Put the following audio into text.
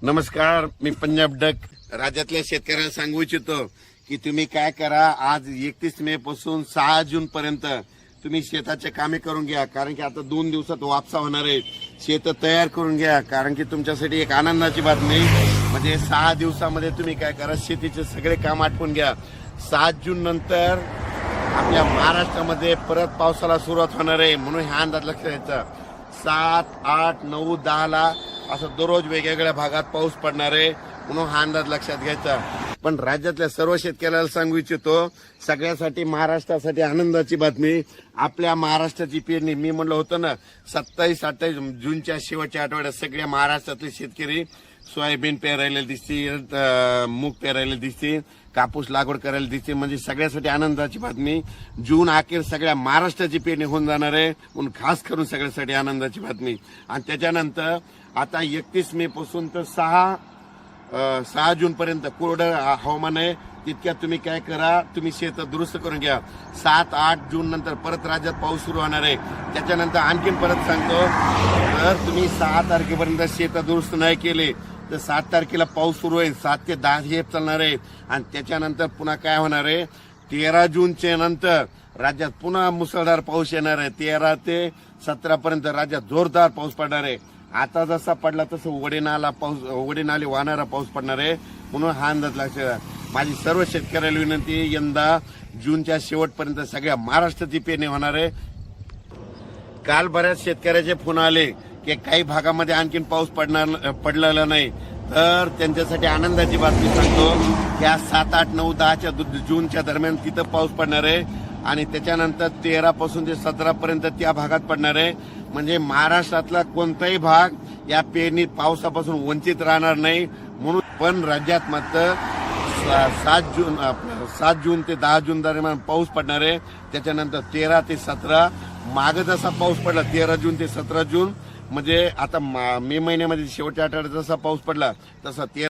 नमस्कार, मी पंजाब डक राज्यातल्या शेतकऱ्यांना सांगू इच्छितो की तुम्ही काय करा, आज 31 मे पासून 6 जून पर्यंत तुम्ही शेताचे कामे करून घ्या. कारण की आता 2 दिवसात वापसा होणार आहे. शेत तयार करून घ्या, कारण की तुमच्यासाठी एक आनंदाची बातमी म्हणजे 6 दिवसामध्ये तुम्ही काय करा, शेतीचे सगळे काम आटपून घ्या. 7 जून नंतर आपल्या महाराष्ट्रामध्ये परत पावसाला सुरुवात होणार आहे. म्हणून हा अंदाज लक्षात घ्यायचा. 7, 8, 9, 10 ला असं दररोज वेगवेगळ्या भागात पाऊस पडणार आहे. म्हणून हा अंदाज लक्षात घ्यायचा. पण राज्यातल्या सर्व शेतकऱ्याला सांगू इच्छितो, सगळ्यासाठी महाराष्ट्रासाठी आनंदाची बातमी. आपल्या महाराष्ट्राची पेरणी, मी म्हणलं होतं ना 27-28 जूनच्या शेवटच्या आठवड्यात सगळ्या महाराष्ट्रातले शेतकरी सोयाबीन पेरायला दिसतील, मूग पेरायला दिसतील, कापूस लागवड करायला दिसतील. म्हणजे सगळ्यासाठी आनंदाची बातमी. जून अखेर सगळ्या महाराष्ट्राची पेरणी होऊन जाणार आहे. म्हणून खास करून सगळ्यासाठी आनंदाची बातमी. आणि त्याच्यानंतर आता 31 मे पासून तर 6 जून पर्यंत कोरडं हवामान आहे. तितक्यात तुम्ही काय करा, तुम्ही शेत दुरुस्त करून घ्या. 7-8 जून नंतर परत राज्यात पाऊस सुरू होणार आहे. त्याच्यानंतर आणखीन परत सांगतो, जर तुम्ही 6 तारखेपर्यंत शेत दुरुस्त नाही केले तर 7 तारखेला पाऊस सुरू होईल. 7 ते 10 हे चालणार आहे. आणि त्याच्यानंतर पुन्हा काय होणार आहे, 13 जूनच्या नंतर राज्यात पुन्हा मुसळधार पाऊस येणार आहे. 13 ते 17 पर्यंत राज्यात जोरदार पाऊस पडणार आहे. आता जसा पडला तसं वडीनाले वाहणारा पाऊस पडणार आहे. म्हणून हा अंदाज लक्षात घ्या. माझी सर्व शेतकऱ्याला विनंती, यंदा जूनच्या शेवटपर्यंत सगळ्या महाराष्ट्राची पेरणी होणार आहे. काल बऱ्याच शेतकऱ्याचे फोन आले की काही भागामध्ये आणखीन पाऊस पडलेला नाही. तर त्यांच्यासाठी आनंदाची बातमी सांगतो, या 7, 8, 9, 10 जूनच्या दरम्यान तिथं पाऊस पडणार आहे. आणि त्याच्यानंतर 13 पासून ते 17 पर्यंत त्या भागात पडणार आहे. म्हणजे महाराष्ट्रातला कोणताही भाग या पेरणी पावसापासून वंचित राहणार नाही. म्हणून पण राज्यात मात्र 7 जून ते 10 जून दरम्यान पाऊस पडणार आहे. त्याच्यानंतर 13 ते 17 मागे जसा पाऊस पडला 13 जून ते 17 जून, म्हणजे आता मे महिन्यामध्ये शेवटच्या आठवड्यात जसा पाऊस पडला तसा